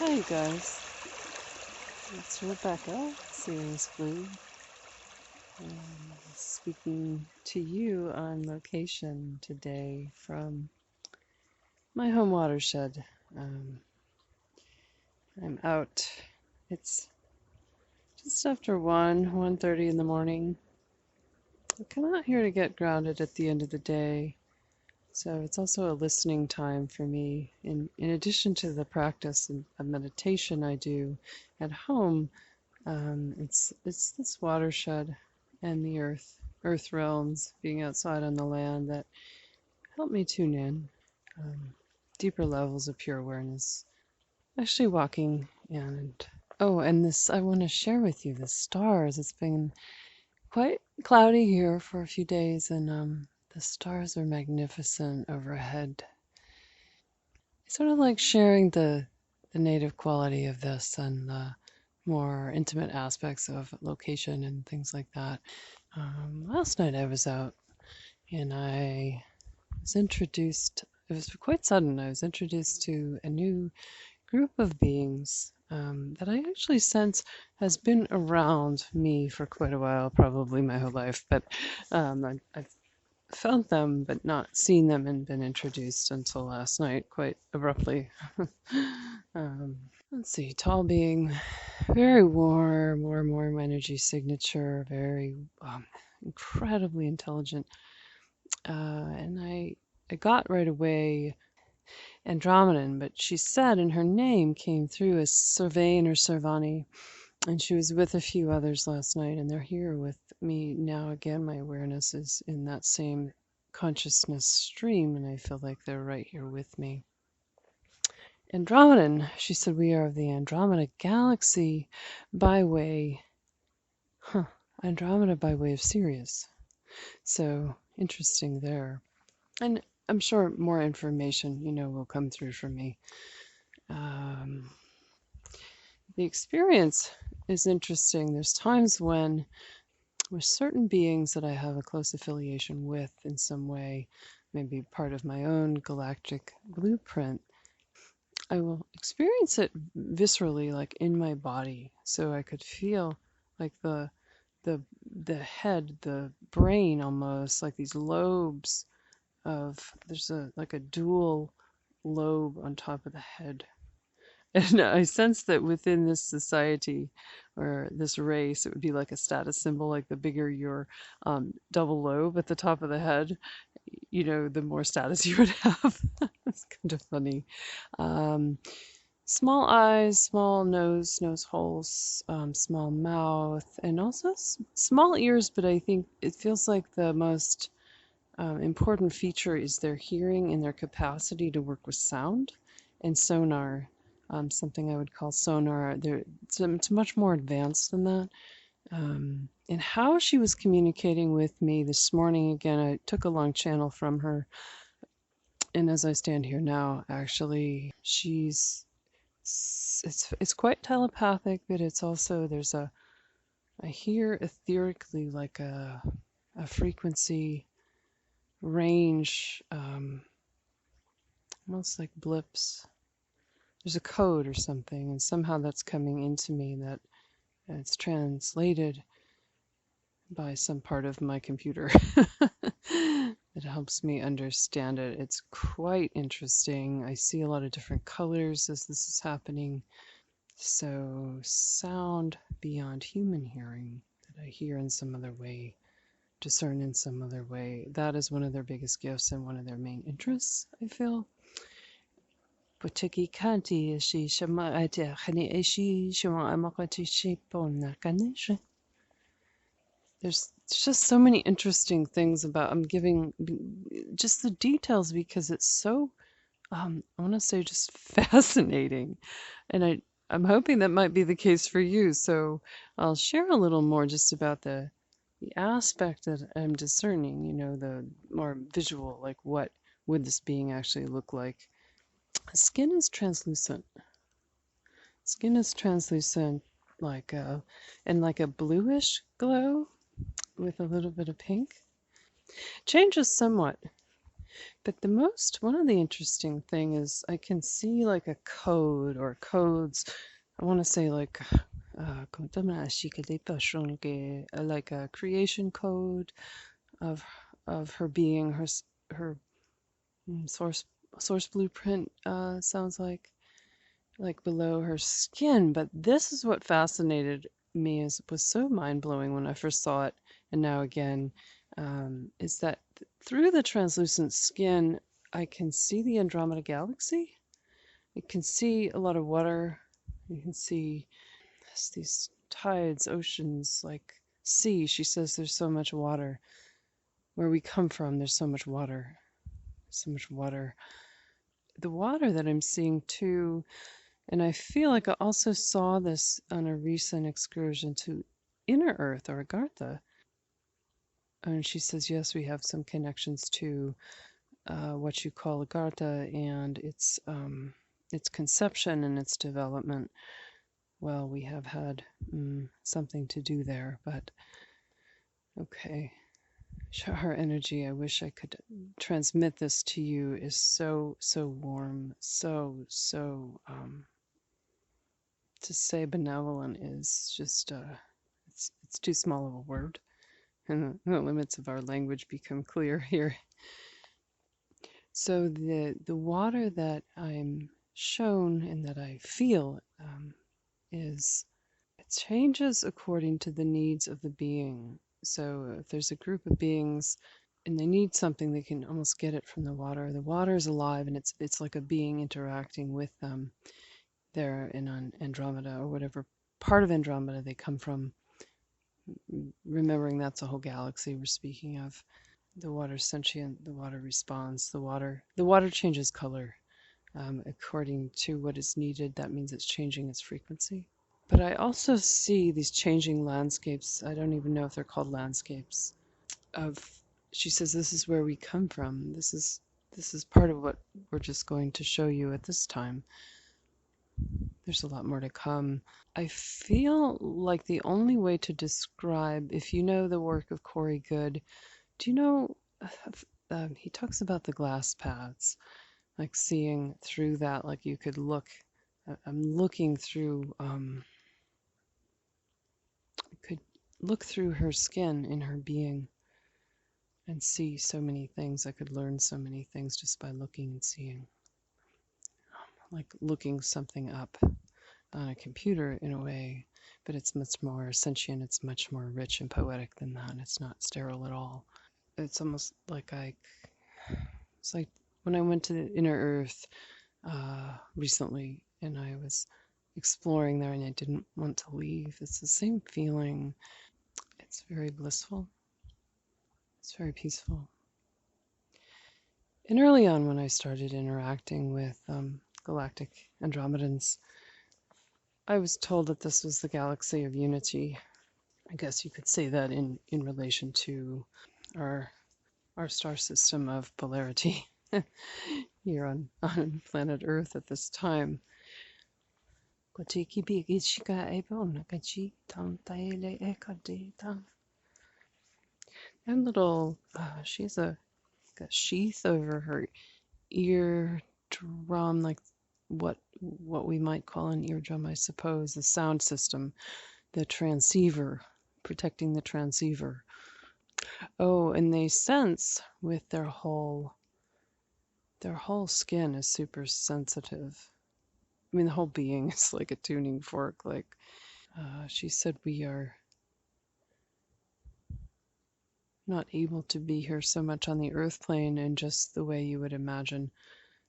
Hi, you guys. It's Rebecca, Sirius Blue, speaking to you on location today from my home watershed. Um, I'm out. It's just after 1:30 in the morning. I come out here to get grounded at the end of the day, so it's also a listening time for me. In addition to the practice of meditation I do at home, it's this watershed and the earth realms, being outside on the land that help me tune in, deeper levels of pure awareness. Actually walking and oh, and this I want to share with you the stars. It's been quite cloudy here for a few days, and the stars are magnificent overhead. It's sort of like sharing the native quality of this and the more intimate aspects of location and things like that. Last night I was out and I was introduced, it was quite sudden, I was introduced to a new group of beings that I actually sense has been around me for quite a while, probably my whole life, but I've felt them but not seen them and been introduced until last night quite abruptly. um, let's see, tall being, very warm energy signature, very incredibly intelligent. And I got right away Andromedan, but she said in her name came through as Servain or Servani, and she was with a few others last night, and they're here with me now. Again, my awareness is in that same consciousness stream, and I feel like they're right here with me. Andromedan, she said, we are of the Andromeda galaxy by way, Andromeda by way of Sirius. So interesting there. And I'm sure more information, will come through from me. The experience is interesting. There's times when with certain beings that I have a close affiliation with in some way, maybe part of my own galactic blueprint, I will experience it viscerally, like in my body. So I could feel like the head, the brain almost, like these lobes there's like a dual lobe on top of the head. And I sense that within this society or this race, it would be like a status symbol, like the bigger your double lobe at the top of the head, the more status you would have. It's kind of funny. Um, Small eyes, small nose holes, small mouth, and also small ears, but I think it feels like the most important feature is their hearing and their capacity to work with sound and sonar, something I would call sonar. It's much more advanced than that. And how she was communicating with me this morning, again, I took a long channel from her. And as I stand here now, actually, it's quite telepathic, but it's also, I hear etherically like a frequency range, almost like blips. There's a code or something, and somehow that's coming into me that it's translated by some part of my computer. It helps me understand it. It's quite interesting. I see a lot of different colors as this is happening. So sound beyond human hearing that I hear in some other way, discern in some other way. That is one of their biggest gifts and one of their main interests, I feel. Butiki kanti shi shama ate khani eshi shama amakati shi ponna kanisha. There's just so many interesting things about I'm giving just the details because it's so I want to say just fascinating, and I'm hoping that might be the case for you. So I'll share a little more just about the aspect that I'm discerning. The more visual, like what would this being actually look like? Skin is translucent. Skin is translucent, and like a bluish glow with a little bit of pink. Changes somewhat. But one of the interesting thing is I can see like a code or codes. I want to say like like a creation code of her being, her source blueprint sounds like below her skin. But this is what fascinated me, is was so mind-blowing when I first saw it, and now again, is that through the translucent skin I can see the Andromeda galaxy. You can see a lot of water. You can see these tides, oceans, like sea. She says there's so much water. Where we come from, there's so much water. So much water. The water that I'm seeing too, and I feel like I also saw this on a recent excursion to Inner Earth or Agartha. And she says, yes, we have some connections to what you call Agartha and its conception and its development. Well, we have had something to do there, but okay. Her energy, I wish I could transmit this to you, is so, so warm, so, to say benevolent is just, it's too small of a word, and the limits of our language become clear here. So the water that I'm shown and that I feel is, it changes according to the needs of the being. So if there's a group of beings and they need something, they can almost get it from the water. The water is alive, and it's like a being interacting with them there in Andromeda, or whatever part of Andromeda they come from. Remembering that's a whole galaxy we're speaking of. The water's sentient. The water responds. The water changes color according to what is needed. That means it's changing its frequency. But I also see these changing landscapes. I don't even know if they're called landscapes. She says, this is where we come from. This is part of what we're just going to show you at this time. There's a lot more to come. I feel like the only way to describe, if you know the work of Corey Goode, do you know, he talks about the glass paths, like seeing through that, like you could look, I'm looking through, could look through her skin in her being and see so many things. I could learn so many things just by looking and seeing. Like looking something up on a computer in a way, but it's much more sentient, it's much more rich and poetic than that. It's not sterile at all. It's almost like it's like when I went to the Inner Earth recently, and I was exploring there and I didn't want to leave. It's the same feeling. It's very blissful. It's very peaceful. And early on, when I started interacting with Galactic Andromedans, I was told that this was the galaxy of unity. I guess you could say that in relation to our star system of polarity here on planet Earth at this time. And little, she has a sheath over her eardrum, like what we might call an eardrum, I suppose, the sound system, the transceiver, protecting the transceiver. Oh, and they sense with their whole skin is super sensitive. I mean, the whole being is like a tuning fork. Like she said, we are not able to be here so much on the earth plane in just the way you would imagine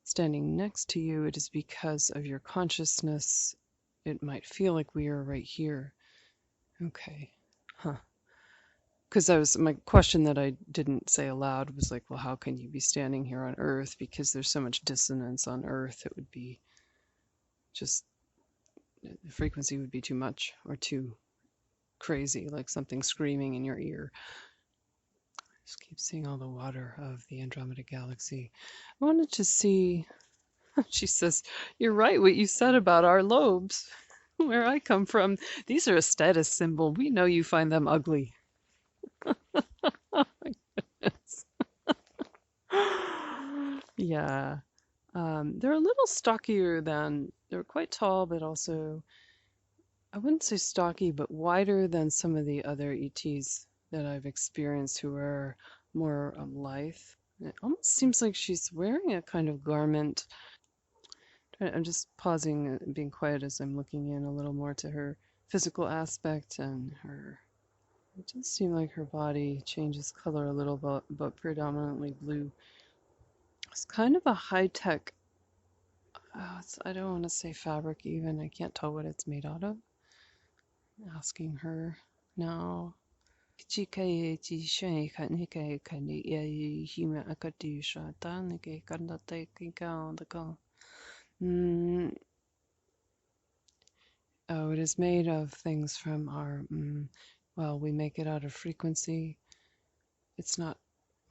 standing next to you. It is because of your consciousness. It might feel like we are right here. Okay. Huh. Because my question that I didn't say aloud was like, well, how can you be standing here on Earth? Because there's so much dissonance on Earth. It would be just, the frequency would be too much or too crazy, like something screaming in your ear. Just keep seeing all the water of the Andromeda galaxy. I wanted to see, she says, you're right, what you said about our lobes. Where I come from, these are a status symbol. We know you find them ugly. Oh my goodness. Yeah. They're a little stockier than, they're quite tall, but also, I wouldn't say stocky, but wider than some of the other ETs that I've experienced who are more lithe. It almost seems like she's wearing a kind of garment. I'm just pausing and being quiet as I'm looking in a little more to her physical aspect and her. It does seem like her body changes color a little, but predominantly blue. It's kind of a high-tech, I don't want to say fabric even. I can't tell what it's made out of. Asking her now. Chikai chi shai kan hikai kan e hime akati shata nike kanda te kika the go. Oh, it is made of things from our, well, we make it out of frequency. It's not,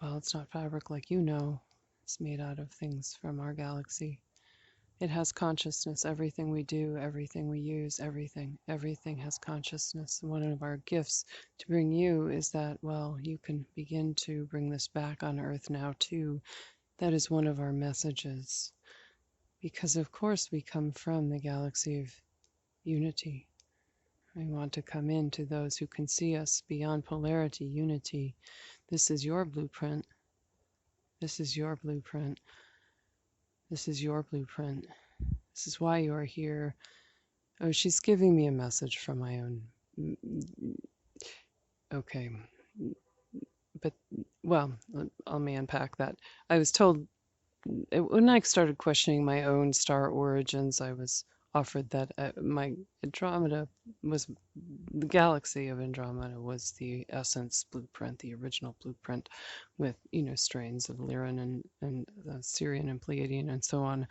well, it's not fabric like you know. It's made out of things from our galaxy. It has consciousness. Everything we do, everything we use, everything has consciousness. And one of our gifts to bring you is that, well, you can begin to bring this back on Earth now too. That is one of our messages. Because of course we come from the galaxy of unity. We want to come into those who can see us beyond polarity, unity. This is your blueprint. This is your blueprint. This is your blueprint. This is why you are here. Oh, she's giving me a message from my own. Okay. But, well, let me unpack that. I was told when I started questioning my own star origins, I was offered that my Andromeda was the galaxy of Andromeda was the essence blueprint, the original blueprint, with strains of Lyran and Sirian and Pleiadian and so on.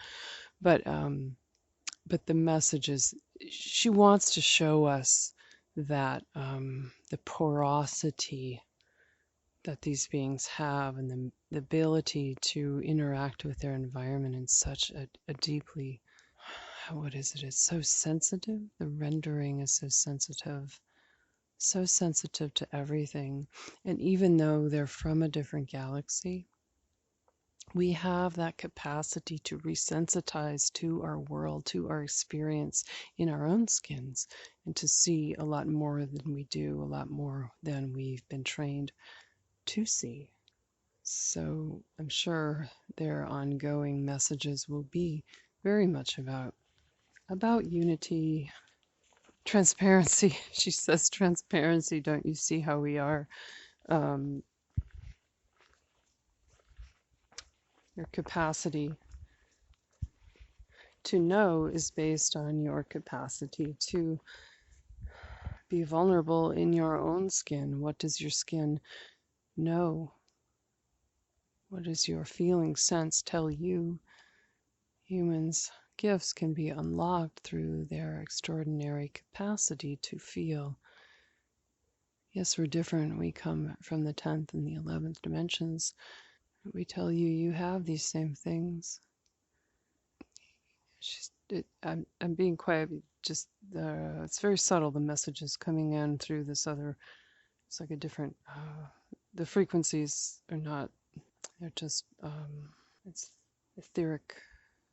But the message is she wants to show us that the porosity that these beings have and the ability to interact with their environment in such a deeply, what is it? It's so sensitive. The rendering is so sensitive to everything. And even though they're from a different galaxy, we have that capacity to resensitize to our world, to our experience in our own skins, and to see a lot more than we do, a lot more than we've been trained to see. So I'm sure their ongoing messages will be very much about unity, transparency. She says transparency. Don't you see how we are? Um, your capacity to know is based on your capacity to be vulnerable in your own skin. What does your skin know? What does your feeling sense tell you? Humans' gifts can be unlocked through their extraordinary capacity to feel. Yes, we're different. We come from the 10th and the 11th dimensions. We tell you you have these same things. I'm being quiet. Just it's very subtle. The messages coming in through this other. It's like a different. The frequencies are not. They're just. It's etheric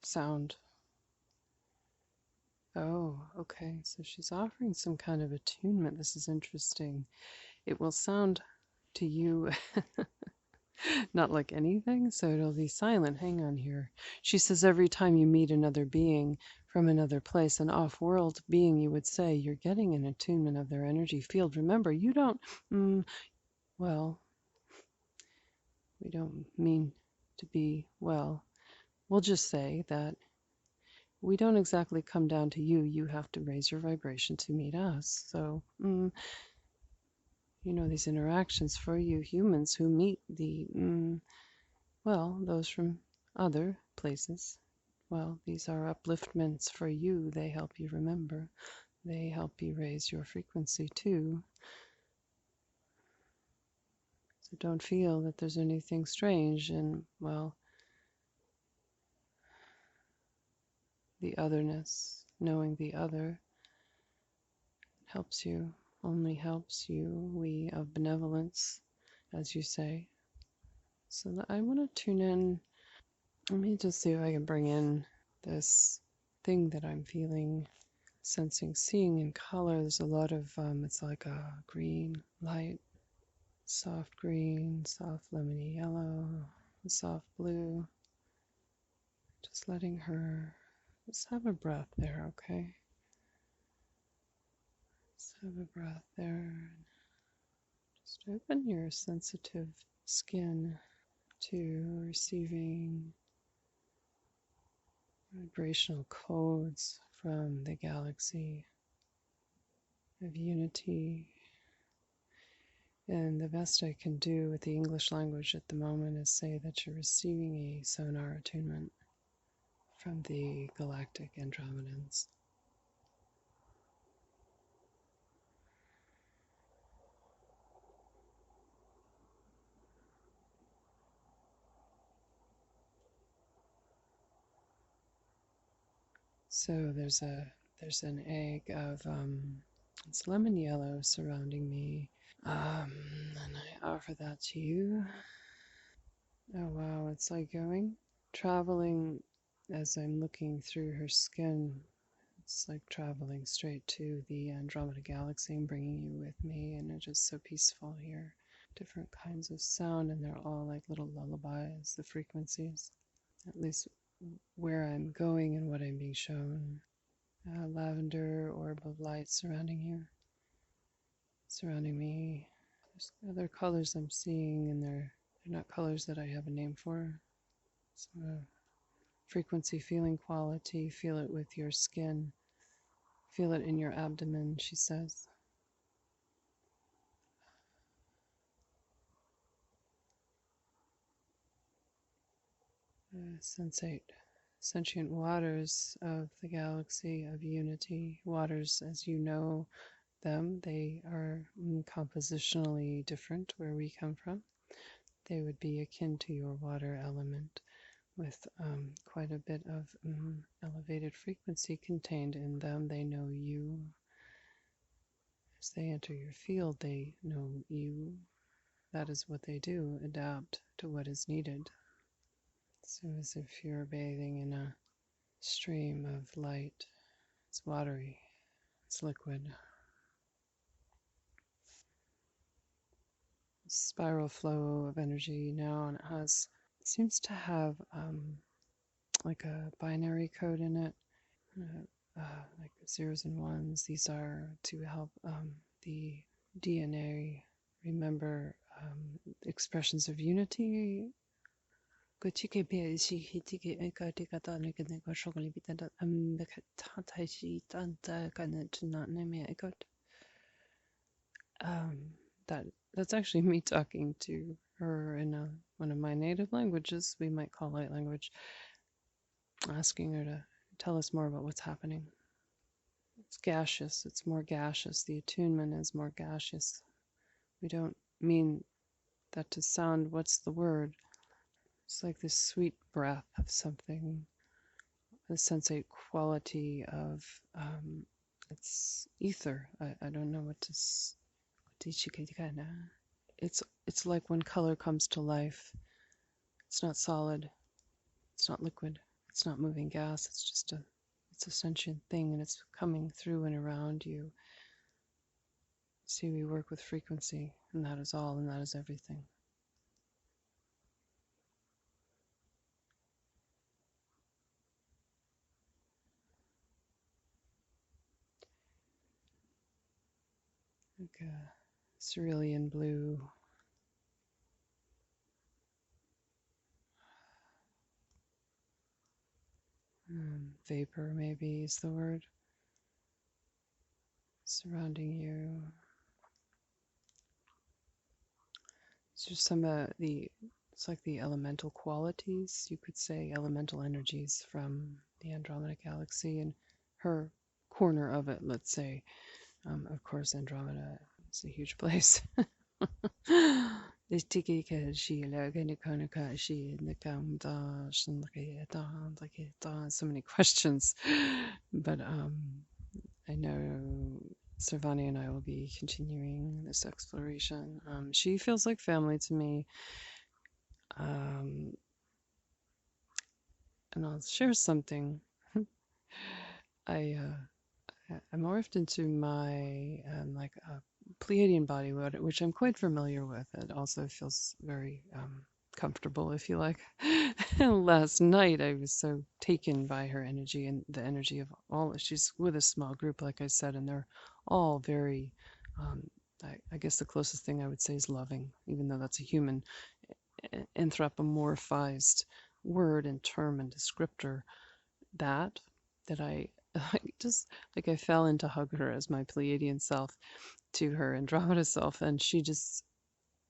sound. Oh, okay. So she's offering some kind of attunement. This is interesting. It will sound to you not like anything, so it'll be silent. Hang on here. She says every time you meet another being from another place, an off-world being, you would say you're getting an attunement of their energy field. Remember, you don't, well, we don't mean to be, well, we'll just say that we don't exactly come down to you. You have to raise your vibration to meet us. So, these interactions for you humans who meet those from other places. Well, these are upliftments for you. They help you remember. They help you raise your frequency too. So don't feel that there's anything strange in, well, the otherness. Knowing the other helps you, only helps you. We of benevolence, as you say. So I want to tune in. Let me just see if I can bring in this thing that I'm feeling, sensing, seeing in color. There's a lot of, it's like a green light, soft green, soft lemony yellow, soft blue. Just letting her, just have a breath there, okay? Just have a breath there. Just open your sensitive skin to receiving vibrational codes from the galaxy of unity. And the best I can do with the English language at the moment is say that you're receiving a sonar attunement from the Galactic Andromedans. So there's an egg of it's lemon yellow surrounding me, and I offer that to you. Oh wow, it's like going traveling as I'm looking through her skin. It's like traveling straight to the Andromeda galaxy and bringing you with me, and it's just so peaceful here. Different kinds of sound, and they're all like little lullabies, the frequencies, at least where I'm going and what I'm being shown. Lavender orb of light surrounding you, surrounding me. There's other colors I'm seeing, and they're not colors that I have a name for. So frequency, feeling quality, feel it with your skin, feel it in your abdomen, she says. Sensate sentient waters of the galaxy of unity. Waters, as you know them, they are compositionally different where we come from. They would be akin to your water element, with quite a bit of elevated frequency contained in them. They know you. As they enter your field, they know you. That is what they do, adapt to what is needed. So as if you're bathing in a stream of light. It's watery, it's liquid. Spiral flow of energy now, and it seems to have like a binary code in it, like zeros and ones. These are to help the DNA remember expressions of unity. That that's actually me talking to her in one of my native languages, we might call light language, asking her to tell us more about what's happening. It's gaseous, it's more gaseous. The attunement is more gaseous. We don't mean that to sound, what's the word? It's like this sweet breath of something, the sensate quality of it's ether. I don't know what to. It's like when color comes to life. It's not solid. It's not liquid. It's not moving gas. It's a sentient thing, and it's coming through and around you. See, we work with frequency, and that is all, and that is everything. Like a cerulean blue. Vapor, maybe, is the word. Surrounding you. It's just it's like the elemental qualities, you could say, elemental energies from the Andromeda galaxy and her corner of it, let's say. Of course, Andromeda is a huge place. So many questions, but I know Servani and I will be continuing this exploration. She feels like family to me. and I'll share something. I I morphed into my like a Pleiadian body, which I'm quite familiar with. It also feels very comfortable, if you like. Last night, I was so taken by her energy and the energy of all. She's with a small group, like I said, and they're all very. Um, I guess the closest thing I would say is loving, even though that's a human anthropomorphized word and term and descriptor. That that I just like I fell in to hug her as my Pleiadian self to her Andromeda self, and she just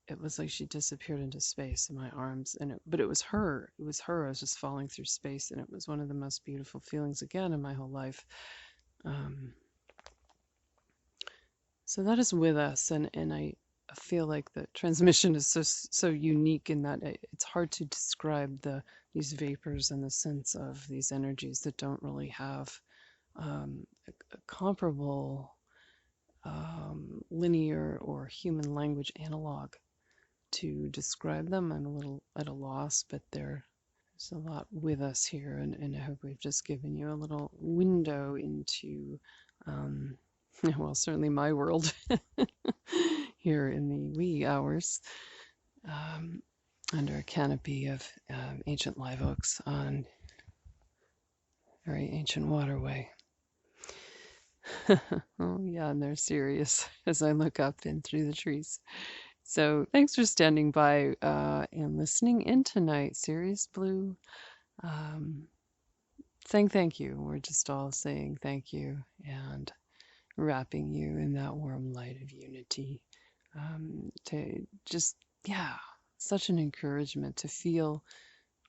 it was like she disappeared into space in my arms, and but it was her. It was her. I was just falling through space, and it was one of the most beautiful feelings again in my whole life. Um, so that is with us, and I feel like the transmission is so unique in that it's hard to describe these vapors and the sense of these energies that don't really have a comparable linear or human language analog to describe them. I'm a little at a loss, but there's a lot with us here, and I hope we've just given you a little window into, well, certainly my world here in the wee hours under a canopy of ancient live oaks on a very ancient waterway. Oh, yeah, and there's Sirius as I look up in through the trees. So thanks for standing by and listening in tonight, Sirius Blue. Saying thank you. We're just all saying thank you and wrapping you in that warm light of unity. To just, yeah, such an encouragement to feel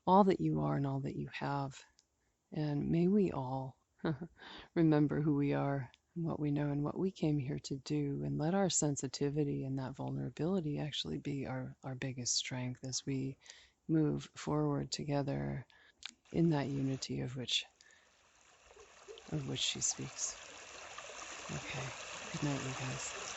all that you are and all that you have. And may we all remember who we are and what we know and what we came here to do, and let our sensitivity and that vulnerability actually be our biggest strength as we move forward together in that unity of which she speaks. Okay. Good night, you guys.